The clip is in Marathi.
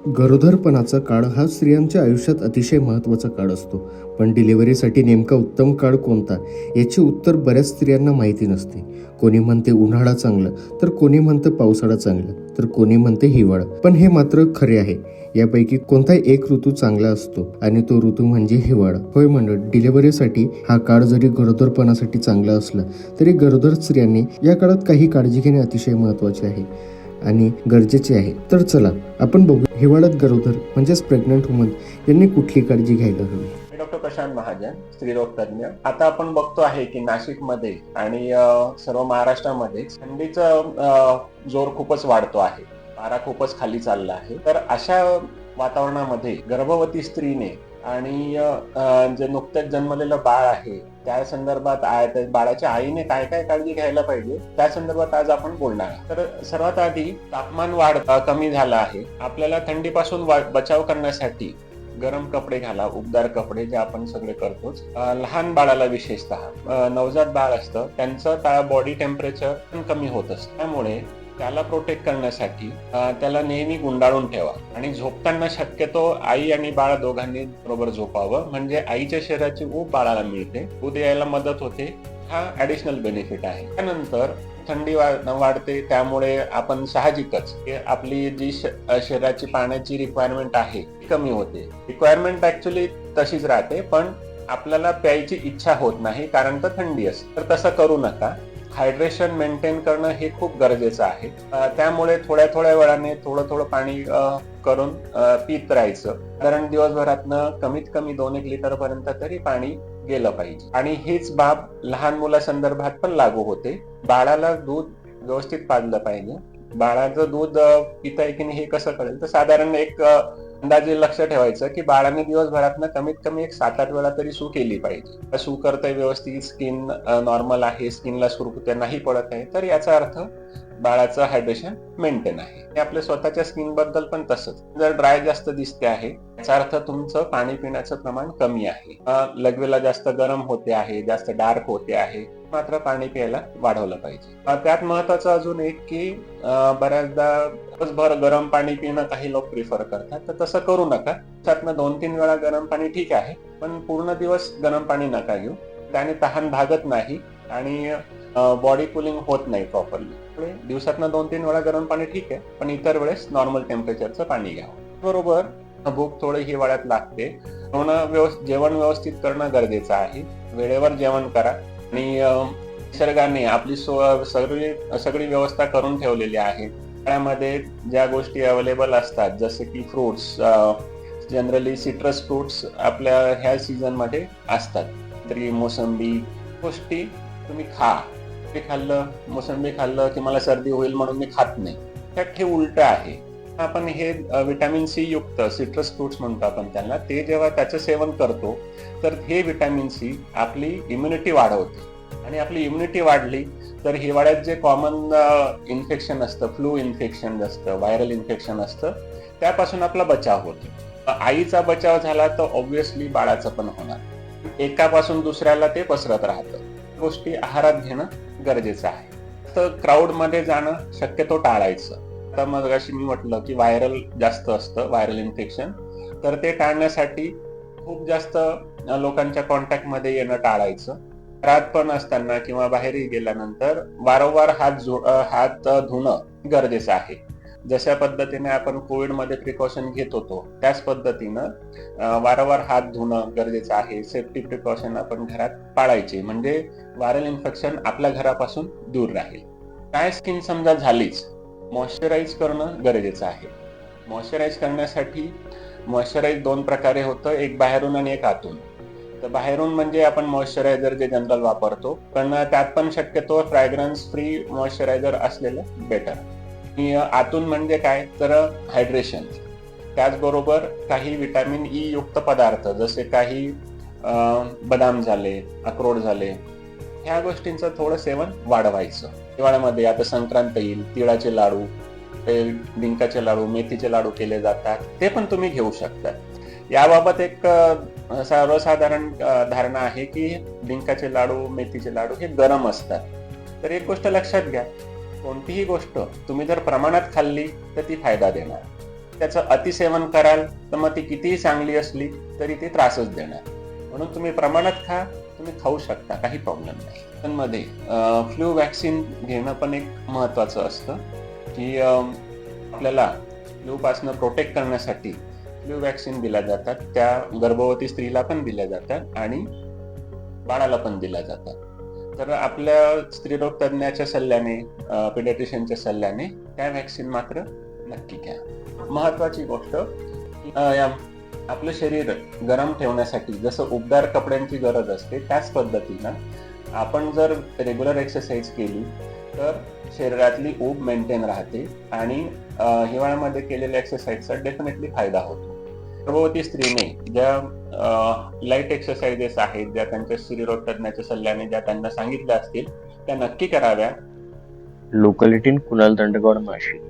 गरोदरपणाचा काळ हा स्त्रियांच्या आयुष्यात अतिशय महत्त्वाचा काळ असतो. पण डिलिव्हरीसाठी नेमका उत्तम काळ कोणता याचे उत्तर बऱ्याच स्त्रियांना माहिती नसते. कोणी म्हणते उन्हाळा चांगला, तर कोणी म्हणतं पावसाळा चांगला, तर कोणी म्हणते हिवाळा. पण हे मात्र खरे आहे, यापैकी कोणताही एक ऋतू चांगला असतो आणि तो ऋतू म्हणजे हिवाळा. होय मंडळ, डिलिव्हरीसाठी हा काळ जरी गरोदरपणासाठी चांगला असला तरी गरोदर स्त्रियांनी या काळात काही काळजी घेणे अतिशय महत्त्वाचे आहे आणि गरजेचे आहे. तर चला आपण बघू हिवाळ्यात गरोदर म्हणजेच प्रेग्नंट वुमन यांनी कुठली काळजी घ्यायला हवी. मी डॉक्टर प्रशांत महाजन, स्त्रीरोग तज्ञ. आता आपण बघतो आहे की नाशिकमध्ये आणि सर्व महाराष्ट्रामध्ये थंडीचा जोर खूपच वाढतो आहे. पारा खूपच खाली चालला आहे. तर अशा वातावरणामध्ये गर्भवती स्त्रीने आणि जे नुकतेच जन्मलेलं बाळ आहे त्या संदर्भात बाळाच्या आईने काय काय काळजी घ्यायला पाहिजे त्या संदर्भात आज आपण बोलणार आहोत. तर सर्वात आधी तापमान वाढ कमी झालं आहे. आपल्याला थंडीपासून बचाव करण्यासाठी गरम कपडे घाला, उबदार कपडे जे आपण सगळे करतोच. लहान बाळाला विशेषतः नवजात बाळ असतं त्यांचं बॉडी टेम्परेचर पण कमी होत असतं. त्यामुळे त्याला प्रोटेक्ट करण्यासाठी त्याला नेहमी गुंडाळून ठेवा आणि झोपताना शक्यतो आई आणि बाळ दोघांनी बरोबर झोपावं, म्हणजे आईच्या शरीराची ऊब बाळाला मिळते, दूध यायला मदत होते. हा ऍडिशनल बेनिफिट आहे. त्यानंतर थंडी वाढते, त्यामुळे आपण साहजिकच आपली जी शरीराची पाण्याची रिक्वायरमेंट आहे ती कमी होते. रिक्वायरमेंट ऍक्च्युली तशीच राहते, पण आपल्याला प्यायची इच्छा होत नाही कारण तर थंडी असते. तर तसं करू नका. हायड्रेशन मेंटेन करणं हे खूप गरजेचं आहे. त्यामुळे थोड्या थोड्या वेळाने थोडं पाणी करून पित राहायचं. साधारण दिवसभरातनं कमीत कमी 2-1 लिटर पर्यंत तरी पाणी गेलं पाहिजे. आणि हीच बाब लहान मुलासंदर्भात पण लागू होते. बाळाला दूध व्यवस्थित पाजलं पाहिजे. बाळाचं दूध पितंय की नाही हे कसं कळेल, तर साधारण एक अंदाजे लक्ष ठेवायचं की बाळाने दिवसभरातनं कमीत कमी एक 7-8 वेळा तरी सू केली पाहिजे. सू करतंय व्यवस्थित, स्किन नॉर्मल आहे, स्किनला सुरकुत्या नाही पडत आहे, तर याचा अर्थ बाळाचं हायड्रेशन मेंटेन आहे. हे आपल्या स्वतःच्या स्किन बद्दल पण तसंच. जर ड्राय जास्त दिसते आहे याचा अर्थ तुमचं पाणी पिण्याचं प्रमाण कमी आहे. लगवेला जास्त गरम होते आहे, जास्त डार्क होते आहे, मात्र पाणी प्यायला वाढवलं पाहिजे. त्यात महत्वाचं अजून एक की बऱ्याचदा दिवसभर गरम पाणी पिणं काही लोक प्रिफर करतात, तर तसं करू नका. त्यातनं 2-3 वेळा गरम पाणी ठीक आहे, पण पूर्ण दिवस गरम पाणी नका घेऊ. त्याने तहान भागत नाही आणि बॉडी कुलिंग होत नाही प्रॉपरली. दिवसातनं 2-3 वेळा गरम पाणी ठीक आहे, पण इतर वेळेस नॉर्मल टेम्परेचरचं पाणी घ्यावं. बरोबर भूक थोडी हिवाळ्यात लागते, जेवण व्यवस्थित करणं गरजेचं आहे. वेळेवर जेवण करा आणि निसर्गाने आपली सगळी व्यवस्था करून ठेवलेली आहे. त्यामध्ये ज्या गोष्टी अवेलेबल असतात जसे की फ्रुट्स, जनरली सिट्रस फ्रुट्स आपल्या ह्या सीझन मध्ये असतात. तरी मोसंबी गोष्टी तुम्ही खा. ते खाल्लं, मोसंबी खाल्लं की मला सर्दी होईल म्हणून मी खात नाही, त्यात हे उलट आहे. आपण हे विटॅमिन सी युक्त सिट्रस फ्रुट्स म्हणतो आपण त्यांना, ते जेव्हा त्याचं सेवन करतो तर हे विटॅमिन सी आपली इम्युनिटी वाढवते आणि आपली इम्युनिटी वाढली तर हिवाळ्यात जे कॉमन इन्फेक्शन असतं, फ्लू इन्फेक्शन असतं, व्हायरल इन्फेक्शन असतं, त्यापासून आपला बचाव होतो. आईचा बचाव झाला तर ऑब्व्हियसली बाळाचा पण होणार. एकापासून दुसऱ्याला ते पसरत राहतं. गोष्टी आहारात घेणं गरजेचं आहे. तर क्राऊड मध्ये जाणं शक्यतो टाळायचं. तर मग अशी मी म्हटलं की व्हायरल जास्त असतं, व्हायरल इन्फेक्शन, तर ते टाळण्यासाठी खूप जास्त लोकांच्या कॉन्टॅक्ट मध्ये येणं टाळायचं. घरात पण असताना किंवा बाहेरही गेल्यानंतर वारंवार हात धुणं गरजेचं आहे. जशा पद्धतीने आपण कोविड मध्ये प्रिकॉशन घेत होतो त्याच पद्धतीनं वारंवार हात धुणं गरजेचं आहे. सेफ्टी प्रिकॉशन आपण घरात पाळायचे, म्हणजे व्हायरल इन्फेक्शन आपल्या घरापासून दूर राहील. काय स्किन समजा झालीच, मॉइश्चराईज करणं गरजेचं आहे. मॉइश्चराईज करण्यासाठी मॉइश्चराईज 2 प्रकारे होतं, एक बाहेरून आणि एक आतून. तर बाहेरून म्हणजे आपण मॉइश्चरायझर जे जनरल वापरतो, पण त्यात पण शक्यतो फ्रॅग्रन्स फ्री मॉइश्चरायझर असलेलं बेटर. आणि आतून म्हणजे काय, तर हायड्रेशन. त्याचबरोबर काही विटॅमिन ई युक्त पदार्थ जसे काही बदाम झाले, अक्रोड झाले, ह्या गोष्टींचं थोडं सेवन वाढवायचं. हिवाळ्यामध्ये आता संक्रांत येईल, तिळाचे लाडू, डिंकाचे लाडू, मेथीचे लाडू केले जातात, ते पण तुम्ही घेऊ शकता. याबाबत एक सर्वसाधारण धारणा आहे की डिंकाचे लाडू, मेथीचे लाडू हे गरम असतात. तर एक गोष्ट लक्षात घ्या, कोणतीही गोष्ट तुम्ही जर प्रमाणात खाल्ली तर ती फायदा देणार. त्याचं अतिसेवन कराल तर मग ती कितीही चांगली असली तरी ती त्रासच देणार. म्हणून तुम्ही प्रमाणात खा, तुम्ही खाऊ शकता, काही प्रॉब्लेम नाही. मध्ये फ्लू वॅक्सिन घेणं पण एक महत्वाचं असतं की आपल्याला फ्लूपासून प्रोटेक्ट करण्यासाठी फ्लू वॅक्सिन दिल्या जातात. त्या गर्भवती स्त्रीला पण दिल्या जातात आणि बाळाला पण दिल्या जातात. तर आपल्या स्त्रीरोग तज्ञाच्या सल्ल्याने, पिडियाट्रिशियनच्या सल्ल्याने त्या वॅक्सिन मात्र नक्की घ्या. महत्वाची गोष्ट आपलं शरीर गरम ठेवण्यासाठी जसं उबदार कपड्यांची गरज असते त्याच पद्धतीनं आपण जर रेग्युलर एक्सरसाइज केली तर शरीरातली ऊब मेंटेन राहते आणि हिवाळ्यामध्ये केलेल्या एक्सरसाइजचा डेफिनेटली फायदा होतो. गर्भवती स्त्रीने ज्या लाईट एक्सरसाइजेस आहेत, ज्या त्यांच्या स्त्रीरोग तज्ञाच्या सल्ल्याने ज्या त्यांना सांगितल्या असतील त्या नक्की कराव्या. लोकल 18 कुणाल दंडगौड, नाशिक.